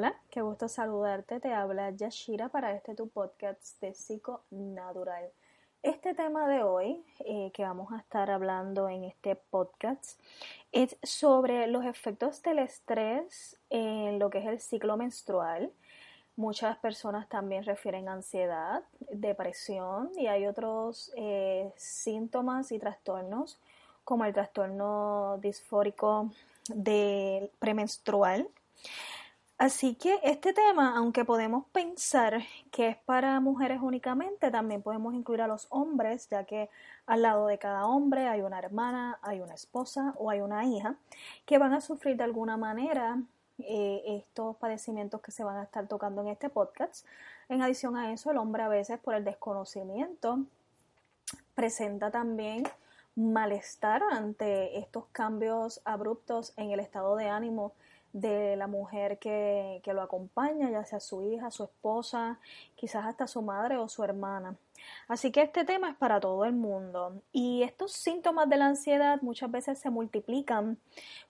Hola, qué gusto saludarte. Te habla Yashira para tu podcast de Psiconatural. Este tema de hoy que vamos a estar hablando en este podcast es sobre los efectos del estrés en lo que es el ciclo menstrual. Muchas personas también refieren a ansiedad, depresión y hay otros síntomas y trastornos como el trastorno disfórico premenstrual. Así que este tema, aunque podemos pensar que es para mujeres únicamente, también podemos incluir a los hombres, ya que al lado de cada hombre hay una hermana, hay una esposa o hay una hija que van a sufrir de alguna manera estos padecimientos que se van a estar tocando en este podcast. En adición a eso, el hombre a veces por el desconocimiento presenta también malestar ante estos cambios abruptos en el estado de ánimo de la mujer que lo acompaña, ya sea su hija, su esposa, quizás hasta su madre o su hermana. Así que este tema es para todo el mundo y estos síntomas de la ansiedad muchas veces se multiplican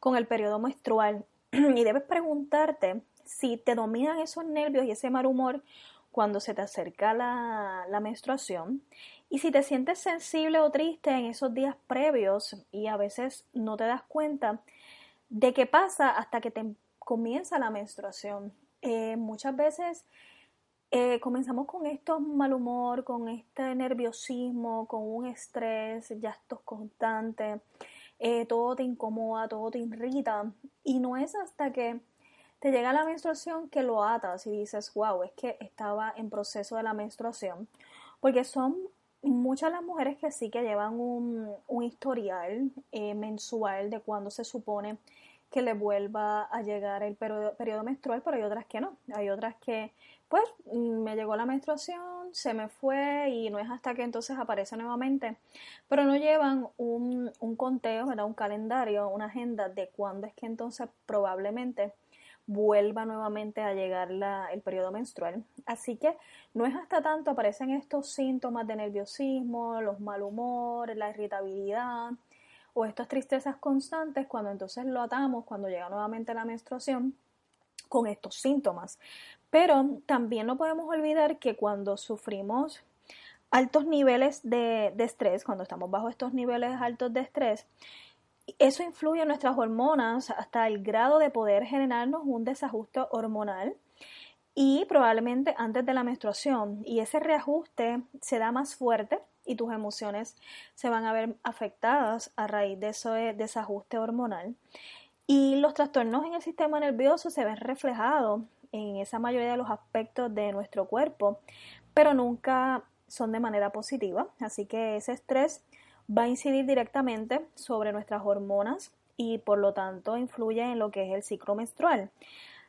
con el periodo menstrual y debes preguntarte si te dominan esos nervios y ese mal humor cuando se te acerca la menstruación y si te sientes sensible o triste en esos días previos y a veces no te das cuenta de qué pasa hasta que te comienza la menstruación. Muchas veces comenzamos con estos mal humor, con este nerviosismo, con un estrés, llantos constantes, todo te incomoda, todo te irrita y no es hasta que te llega la menstruación que lo atas y dices, wow, es que estaba en proceso de la menstruación, porque son muchas las mujeres que sí que llevan un historial mensual de cuando se supone que le vuelva a llegar el periodo menstrual, pero hay otras que no. Hay otras que, pues, me llegó la menstruación, se me fue y no es hasta que entonces aparece nuevamente. Pero no llevan un conteo, ¿verdad? Un calendario, una agenda de cuándo es que entonces probablemente vuelva nuevamente a llegar el periodo menstrual. Así que no es hasta tanto aparecen estos síntomas de nerviosismo, los mal humor, la irritabilidad o estas tristezas constantes cuando entonces lo atamos cuando llega nuevamente la menstruación con estos síntomas. Pero también no podemos olvidar que cuando sufrimos altos niveles de estrés, cuando estamos bajo estos niveles altos de estrés, eso influye en nuestras hormonas hasta el grado de poder generarnos un desajuste hormonal y probablemente antes de la menstruación. Y ese reajuste se da más fuerte y tus emociones se van a ver afectadas a raíz de ese desajuste hormonal. Y los trastornos en el sistema nervioso se ven reflejados en esa mayoría de los aspectos de nuestro cuerpo, pero nunca son de manera positiva. Así que ese estrés va a incidir directamente sobre nuestras hormonas y por lo tanto influye en lo que es el ciclo menstrual.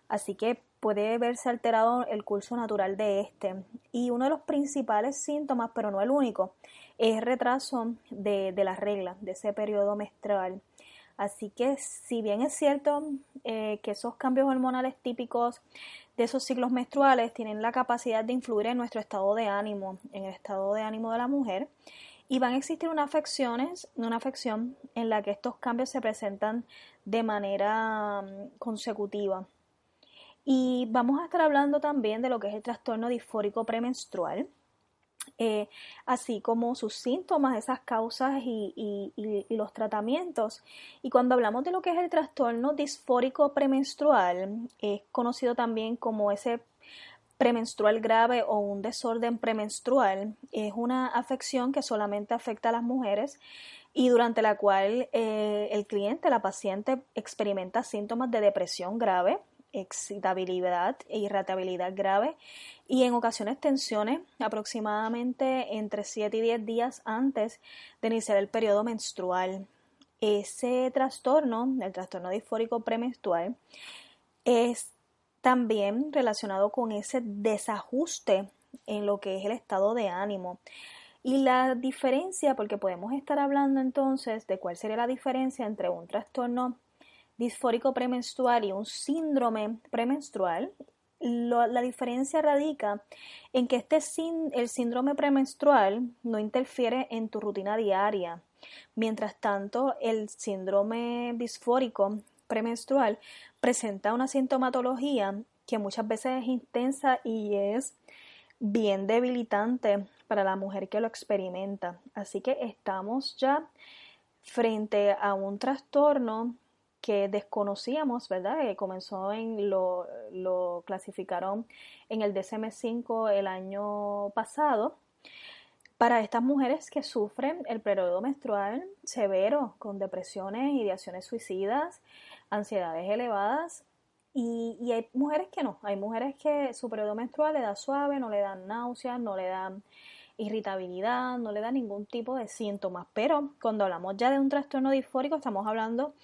Así que puede verse alterado el curso natural de este. Y uno de los principales síntomas, pero no el único, es retraso de la regla, de ese periodo menstrual. Así que si bien es cierto que esos cambios hormonales típicos de esos ciclos menstruales tienen la capacidad de influir en nuestro estado de ánimo, en el estado de ánimo de la mujer, y van a existir una afección en la que estos cambios se presentan de manera consecutiva. Y vamos a estar hablando también de lo que es el trastorno disfórico premenstrual, así como sus síntomas, esas causas y los tratamientos. Y cuando hablamos de lo que es el trastorno disfórico premenstrual, es conocido también como ese premenstrual grave o un desorden premenstrual. Es una afección que solamente afecta a las mujeres y durante la cual el cliente, la paciente, experimenta síntomas de depresión grave, excitabilidad e irritabilidad grave y en ocasiones tensiones aproximadamente entre 7 y 10 días antes de iniciar el periodo menstrual. Ese trastorno, el trastorno disfórico premenstrual, es también relacionado con ese desajuste en lo que es el estado de ánimo. Y la diferencia, porque podemos estar hablando entonces de cuál sería la diferencia entre un trastorno disfórico premenstrual y un síndrome premenstrual. La diferencia radica en que el síndrome premenstrual no interfiere en tu rutina diaria. Mientras tanto, el síndrome disfórico premenstrual presenta una sintomatología que muchas veces es intensa y es bien debilitante para la mujer que lo experimenta. Así que estamos ya frente a un trastorno que desconocíamos, ¿verdad? Comenzó lo clasificaron en el DSM-5 el año pasado para estas mujeres que sufren el periodo menstrual severo, con depresiones, ideaciones suicidas, ansiedades elevadas. Y hay mujeres que no, hay mujeres que su periodo menstrual le da suave, no le dan náuseas, no le dan irritabilidad, no le da ningún tipo de síntomas. Pero cuando hablamos ya de un trastorno disfórico, estamos hablando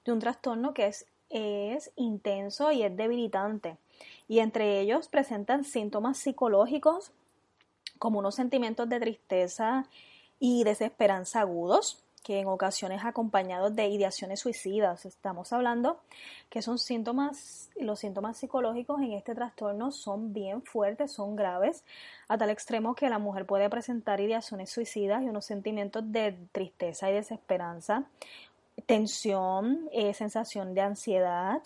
de un trastorno que es intenso y es debilitante. Y entre ellos presentan síntomas psicológicos como unos sentimientos de tristeza y desesperanza agudos, que en ocasiones acompañados de ideaciones suicidas. Estamos hablando que son síntomas, los síntomas psicológicos en este trastorno son bien fuertes, son graves, a tal extremo que la mujer puede presentar ideaciones suicidas y unos sentimientos de tristeza y desesperanza, tensión, sensación de ansiedad,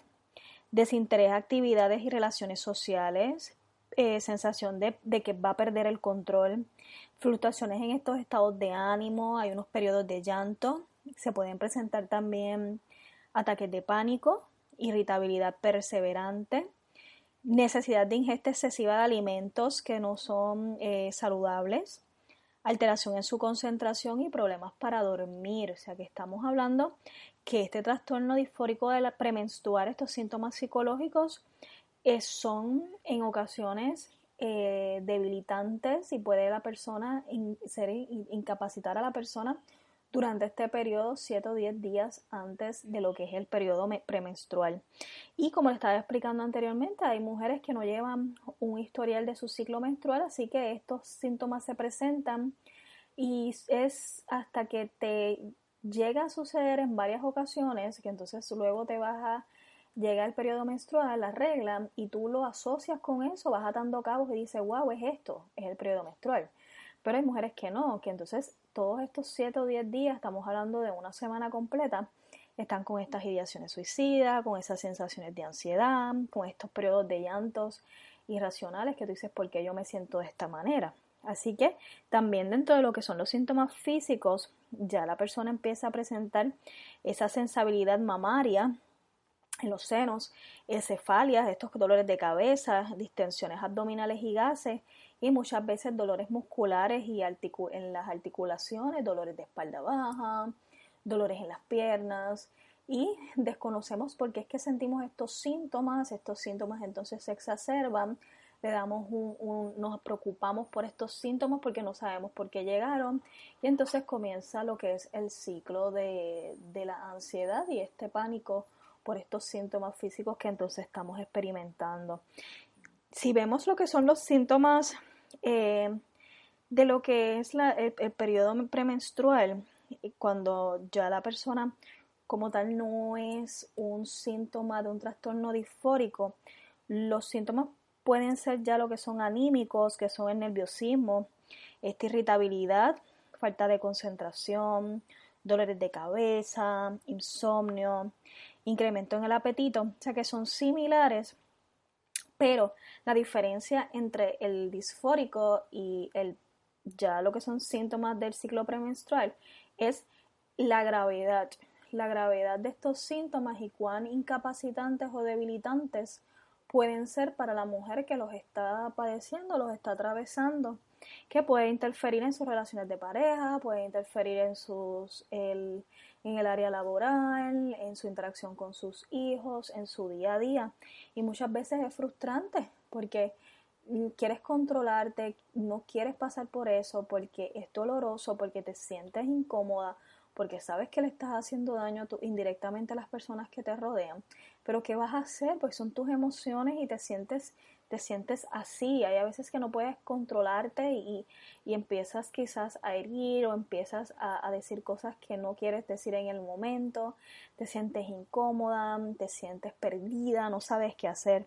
desinterés a actividades y relaciones sociales, sensación de que va a perder el control, fluctuaciones en estos estados de ánimo, hay unos periodos de llanto, se pueden presentar también ataques de pánico, irritabilidad perseverante, necesidad de ingesta excesiva de alimentos que no son saludables, alteración en su concentración y problemas para dormir. O sea que estamos hablando que este trastorno disfórico de la premenstrual, estos síntomas psicológicos, son en ocasiones debilitantes y puede la persona incapacitar a la persona durante este periodo 7 o 10 días antes de lo que es el periodo premenstrual. Y como le estaba explicando anteriormente, hay mujeres que no llevan un historial de su ciclo menstrual, así que estos síntomas se presentan y es hasta que te llega a suceder en varias ocasiones que entonces luego llega el periodo menstrual, la regla, y tú lo asocias con eso, vas atando cabos y dices, wow, es esto, es el periodo menstrual. Pero hay mujeres que no, que entonces todos estos 7 o 10 días, estamos hablando de una semana completa, están con estas ideaciones suicidas, con esas sensaciones de ansiedad, con estos periodos de llantos irracionales que tú dices, ¿por qué yo me siento de esta manera? Así que también dentro de lo que son los síntomas físicos, ya la persona empieza a presentar esa sensibilidad mamaria en los senos, cefalias, estos dolores de cabeza, distensiones abdominales y gases, y muchas veces dolores musculares y en las articulaciones, dolores de espalda baja, dolores en las piernas, y desconocemos por qué es que sentimos estos síntomas entonces se exacerban, nos preocupamos por estos síntomas porque no sabemos por qué llegaron, y entonces comienza lo que es el ciclo de la ansiedad y este pánico por estos síntomas físicos que entonces estamos experimentando. Si vemos lo que son los síntomas de lo que es el periodo premenstrual, cuando ya la persona como tal no es un síntoma de un trastorno disfórico, los síntomas pueden ser ya lo que son anímicos, que son el nerviosismo, esta irritabilidad, falta de concentración, dolores de cabeza, insomnio, incremento en el apetito, o sea que son similares, pero la diferencia entre el disfórico y ya lo que son síntomas del ciclo premenstrual es la gravedad de estos síntomas y cuán incapacitantes o debilitantes pueden ser para la mujer que los está padeciendo, los está atravesando, que puede interferir en sus relaciones de pareja, puede interferir en el área laboral, en su interacción con sus hijos, en su día a día. Y muchas veces es frustrante porque quieres controlarte, no quieres pasar por eso porque es doloroso, porque te sientes incómoda, porque sabes que le estás haciendo daño indirectamente a las personas que te rodean. Pero ¿qué vas a hacer? Pues son tus emociones y te sientes así. Hay a veces que no puedes controlarte y empiezas quizás a herir o empiezas a decir cosas que no quieres decir en el momento, te sientes incómoda, te sientes perdida, no sabes qué hacer.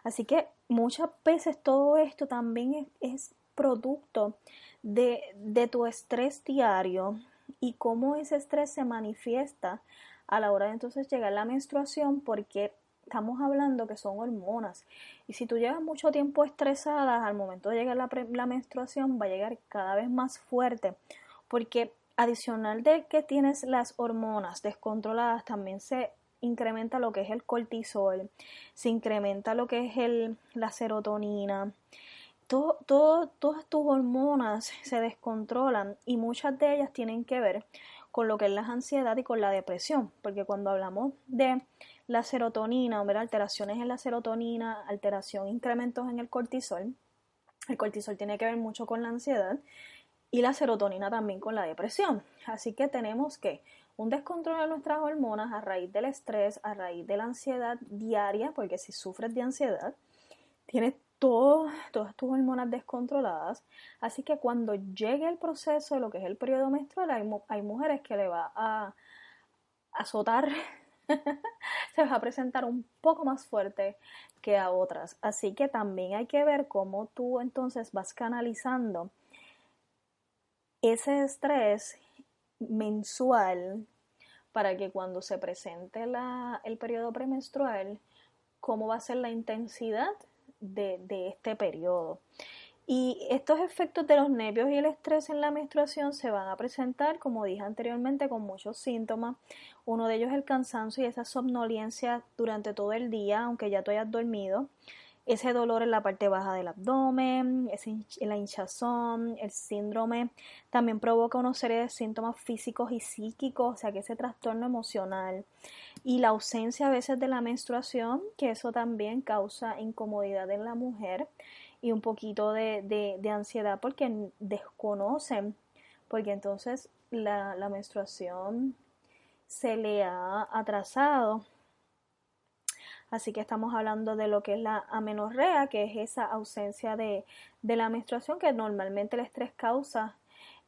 Así que muchas veces todo esto también es producto de tu estrés diario y cómo ese estrés se manifiesta a la hora de entonces llegar la menstruación, porque estamos hablando que son hormonas. Y si tú llevas mucho tiempo estresada, al momento de llegar la menstruación va a llegar cada vez más fuerte, porque adicional de que tienes las hormonas descontroladas, también se incrementa lo que es el cortisol, se incrementa lo que es la serotonina. Todas tus hormonas se descontrolan y muchas de ellas tienen que ver con lo que es la ansiedad y con la depresión, porque cuando hablamos de la serotonina, ¿verdad? Alteraciones en la serotonina, alteración, incrementos en el cortisol tiene que ver mucho con la ansiedad y la serotonina también con la depresión. Así que tenemos que un descontrol de nuestras hormonas a raíz del estrés, a raíz de la ansiedad diaria, porque si sufres de ansiedad, tienes todas tus hormonas descontroladas. Así que cuando llegue el proceso de lo que es el periodo menstrual, hay mujeres que le va a azotar, se va a presentar un poco más fuerte que a otras. Así que también hay que ver cómo tú entonces vas canalizando ese estrés mensual para que cuando se presente el periodo premenstrual, cómo va a ser la intensidad de este periodo. Y estos efectos de los nervios y el estrés en la menstruación se van a presentar, como dije anteriormente, con muchos síntomas. Uno de ellos es el cansancio y esa somnolencia durante todo el día, aunque ya tú hayas dormido. Ese dolor en la parte baja del abdomen, la hinchazón, el síndrome, también provoca una serie de síntomas físicos y psíquicos, o sea que ese trastorno emocional y la ausencia a veces de la menstruación, que eso también causa incomodidad en la mujer y un poquito de ansiedad porque desconocen, porque entonces la menstruación se le ha atrasado. Así que estamos hablando de lo que es la amenorrea, que es esa ausencia de la menstruación que normalmente el estrés causa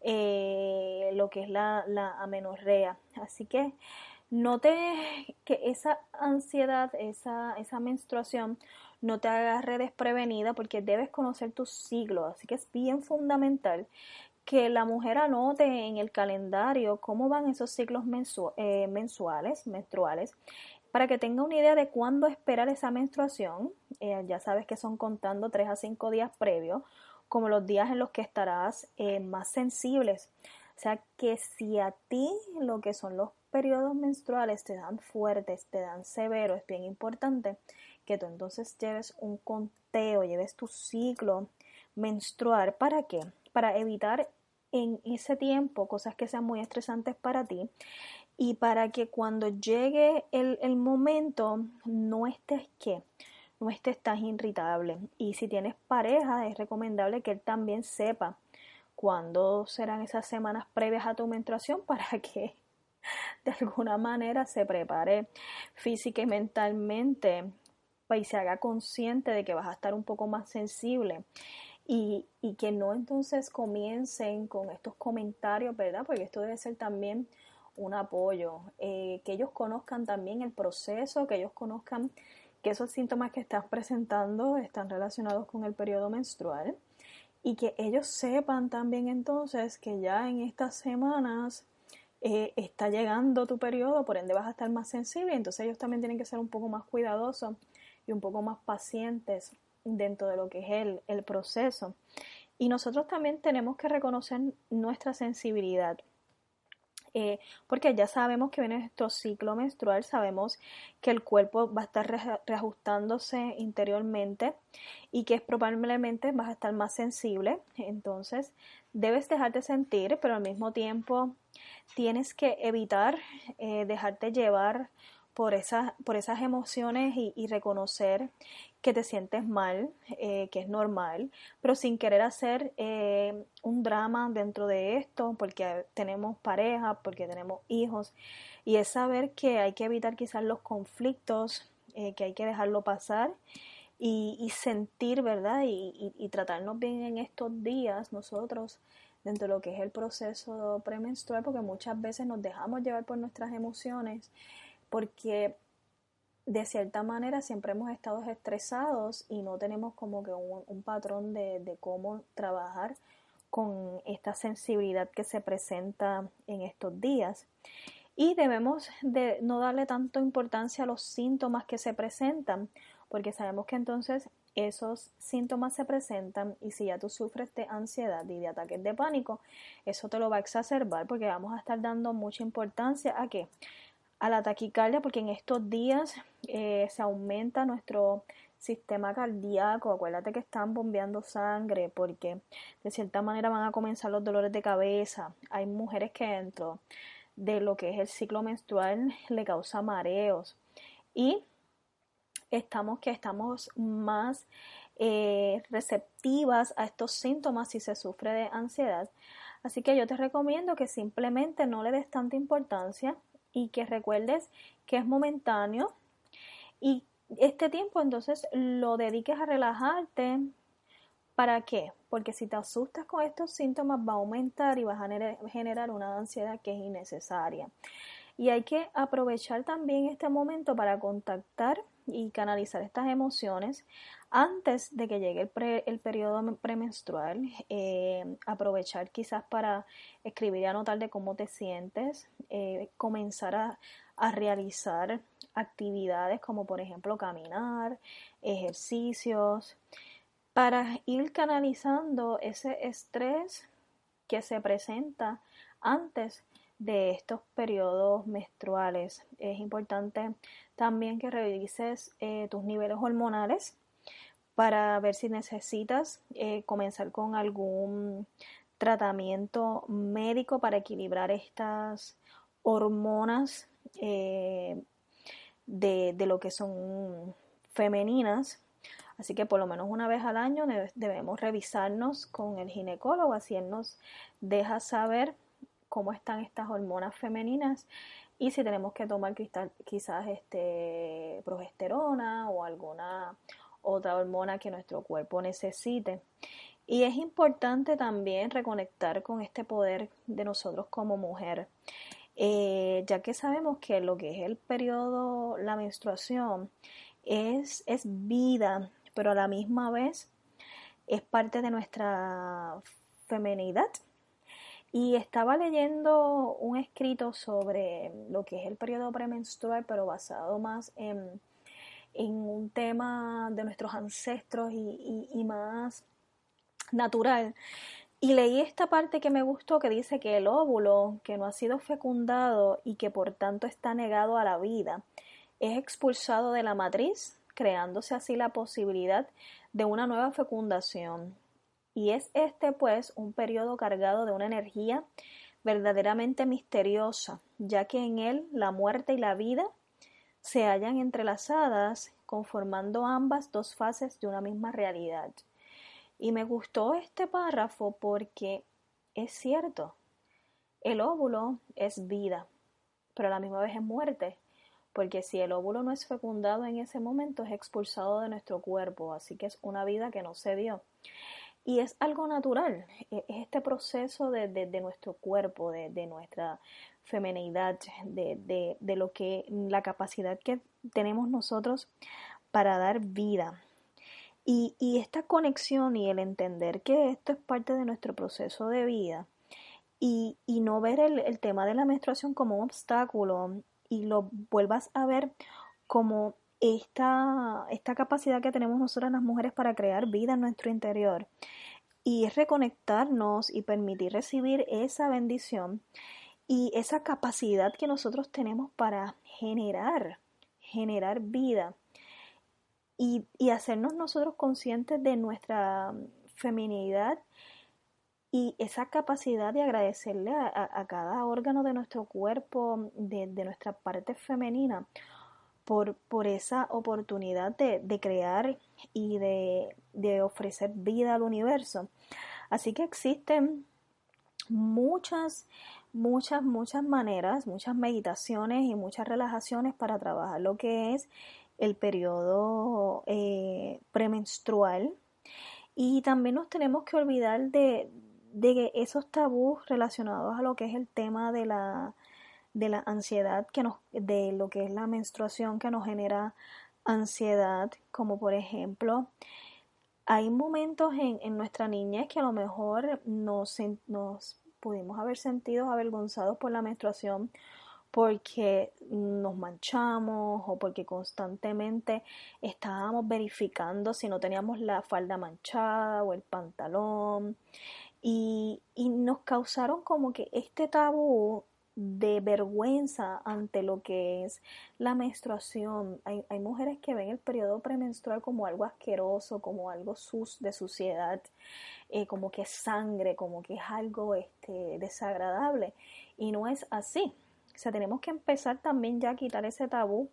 lo que es la amenorrea. Así que note que esa ansiedad, esa menstruación no te agarre desprevenida porque debes conocer tus ciclos. Así que es bien fundamental que la mujer anote en el calendario cómo van esos ciclos menstruales, para que tenga una idea de cuándo esperar esa menstruación. Ya sabes que son contando 3 a 5 días previos, como los días en los que estarás más sensibles. O sea que si a ti lo que son los periodos menstruales te dan fuertes, te dan severos, es bien importante que tú entonces lleves un conteo, lleves tu ciclo menstrual. ¿Para qué? Para evitar en ese tiempo cosas que sean muy estresantes para ti y para que cuando llegue el momento no estés tan irritable. Y si tienes pareja, es recomendable que él también sepa cuándo serán esas semanas previas a tu menstruación para que de alguna manera se prepare física y mentalmente y se haga consciente de que vas a estar un poco más sensible y que no entonces comiencen con estos comentarios, ¿verdad? Porque esto debe ser también un apoyo, que ellos conozcan también el proceso, que ellos conozcan que esos síntomas que estás presentando están relacionados con el periodo menstrual y que ellos sepan también entonces que ya en estas semanas está llegando tu periodo, por ende vas a estar más sensible, entonces ellos también tienen que ser un poco más cuidadosos y un poco más pacientes dentro de lo que es el proceso. Y nosotros también tenemos que reconocer nuestra sensibilidad. Porque ya sabemos que viene nuestro ciclo menstrual, sabemos que el cuerpo va a estar reajustándose interiormente y que probablemente vas a estar más sensible, entonces debes dejarte sentir, pero al mismo tiempo tienes que evitar dejarte llevar por esas emociones y reconocer que te sientes mal, que es normal, pero sin querer hacer un drama dentro de esto, porque tenemos pareja, porque tenemos hijos, y es saber que hay que evitar quizás los conflictos, que hay que dejarlo pasar y sentir, ¿verdad? Y tratarnos bien en estos días nosotros dentro de lo que es el proceso premenstrual, porque muchas veces nos dejamos llevar por nuestras emociones, porque de cierta manera siempre hemos estado estresados y no tenemos como que un patrón de cómo trabajar con esta sensibilidad que se presenta en estos días. Y debemos de no darle tanto importancia a los síntomas que se presentan, porque sabemos que entonces esos síntomas se presentan y si ya tú sufres de ansiedad y de ataques de pánico, eso te lo va a exacerbar porque vamos a estar dando mucha importancia a qué, a la taquicardia, porque en estos días se aumenta nuestro sistema cardíaco. Acuérdate que están bombeando sangre porque de cierta manera van a comenzar los dolores de cabeza. Hay mujeres que dentro de lo que es el ciclo menstrual le causa mareos y estamos más receptivas a estos síntomas si se sufre de ansiedad. Así que yo te recomiendo que simplemente no le des tanta importancia y que recuerdes que es momentáneo y este tiempo entonces lo dediques a relajarte. ¿Para qué? Porque si te asustas con estos síntomas va a aumentar y vas a generar una ansiedad que es innecesaria. Y hay que aprovechar también este momento para contactar y canalizar estas emociones antes de que llegue el periodo premenstrual. Aprovechar quizás para escribir y anotar de cómo te sientes, comenzar a realizar actividades como por ejemplo caminar, ejercicios, para ir canalizando ese estrés que se presenta antes de estos periodos menstruales. Es importante también que revises tus niveles hormonales para ver si necesitas comenzar con algún tratamiento médico para equilibrar estas hormonas de lo que son femeninas. Así que por lo menos una vez al año debemos revisarnos con el ginecólogo, así él nos deja saber cómo están estas hormonas femeninas y si tenemos que tomar quizás progesterona o alguna otra hormona que nuestro cuerpo necesite. Y es importante también reconectar con este poder de nosotros como mujer, ya que sabemos que lo que es el periodo, la menstruación, es vida, pero a la misma vez es parte de nuestra femenidad. Y estaba leyendo un escrito sobre lo que es el periodo premenstrual, pero basado más en un tema de nuestros ancestros y más natural. Y leí esta parte que me gustó que dice que el óvulo que no ha sido fecundado y que por tanto está negado a la vida es expulsado de la matriz, creándose así la posibilidad de una nueva fecundación. Y es este pues un periodo cargado de una energía verdaderamente misteriosa, ya que en él la muerte y la vida se hallan entrelazadas, conformando ambas dos fases de una misma realidad. Y me gustó este párrafo porque es cierto, el óvulo es vida, pero a la misma vez es muerte, porque si el óvulo no es fecundado en ese momento es expulsado de nuestro cuerpo, así que es una vida que no se dio. Y es algo natural, es este proceso de nuestro cuerpo, de nuestra femenidad, de lo que la capacidad que tenemos nosotros para dar vida. Y esta conexión y el entender que esto es parte de nuestro proceso de vida y no ver el tema de la menstruación como un obstáculo y lo vuelvas a ver como esta capacidad que tenemos nosotras las mujeres para crear vida en nuestro interior y es reconectarnos y permitir recibir esa bendición y esa capacidad que nosotros tenemos para generar vida y hacernos nosotros conscientes de nuestra feminidad y esa capacidad de agradecerle a cada órgano de nuestro cuerpo, de nuestra parte femenina, por esa oportunidad de crear y de ofrecer vida al universo. Así que existen muchas maneras, muchas meditaciones y muchas relajaciones para trabajar lo que es el periodo premenstrual. Y también nos tenemos que olvidar de esos tabús relacionados a lo que es el tema de la ansiedad, de lo que es la menstruación que nos genera ansiedad, como por ejemplo, hay momentos en nuestra niñez que a lo mejor nos pudimos haber sentido avergonzados por la menstruación porque nos manchamos o porque constantemente estábamos verificando si no teníamos la falda manchada o el pantalón y nos causaron como que este tabú de vergüenza ante lo que es la menstruación. Hay mujeres que ven el periodo premenstrual como algo asqueroso, como algo de suciedad, como que es sangre, como que es algo desagradable. Y no es así. O sea, tenemos que empezar también ya a quitar ese tabú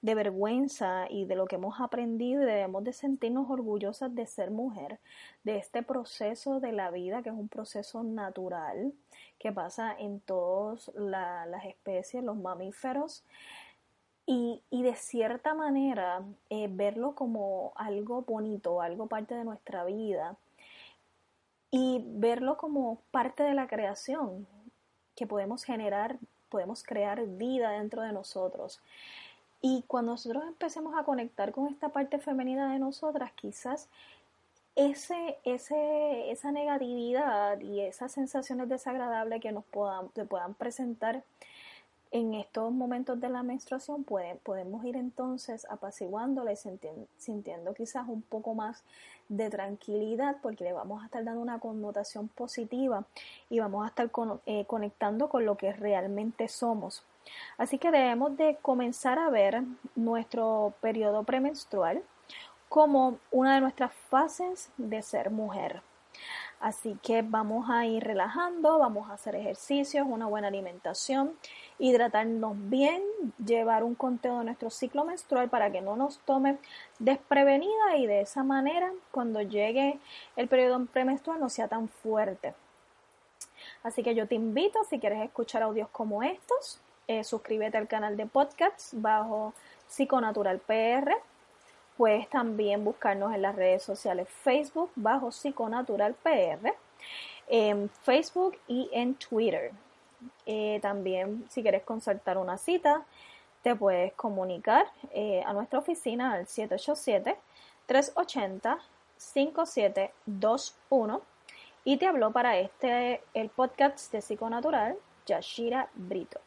de vergüenza y de lo que hemos aprendido y debemos de sentirnos orgullosas de ser mujer, de este proceso de la vida que es un proceso natural que pasa en todas las especies, los mamíferos, y de cierta manera verlo como algo bonito, algo parte de nuestra vida y verlo como parte de la creación que podemos generar, podemos crear vida dentro de nosotros. Y cuando nosotros empecemos a conectar con esta parte femenina de nosotras, quizás esa negatividad y esas sensaciones desagradables que se puedan presentar en estos momentos de la menstruación podemos ir entonces apaciguándola y sintiendo quizás un poco más de tranquilidad porque le vamos a estar dando una connotación positiva y vamos a estar conectando con lo que realmente somos. Así que debemos de comenzar a ver nuestro periodo premenstrual como una de nuestras fases de ser mujer. Así que vamos a ir relajando, vamos a hacer ejercicios, una buena alimentación, hidratarnos bien, llevar un conteo de nuestro ciclo menstrual para que no nos tome desprevenida y de esa manera cuando llegue el periodo premenstrual no sea tan fuerte. Así que yo te invito, si quieres escuchar audios como estos, suscríbete al canal de podcasts bajo Psiconatural PR. Puedes también buscarnos en las redes sociales Facebook bajo Psiconatural PR, en Facebook y en Twitter. También si quieres concertar una cita, te puedes comunicar a nuestra oficina al 787-380-5721 y te habló para el podcast de Psiconatural, Yashira Brito.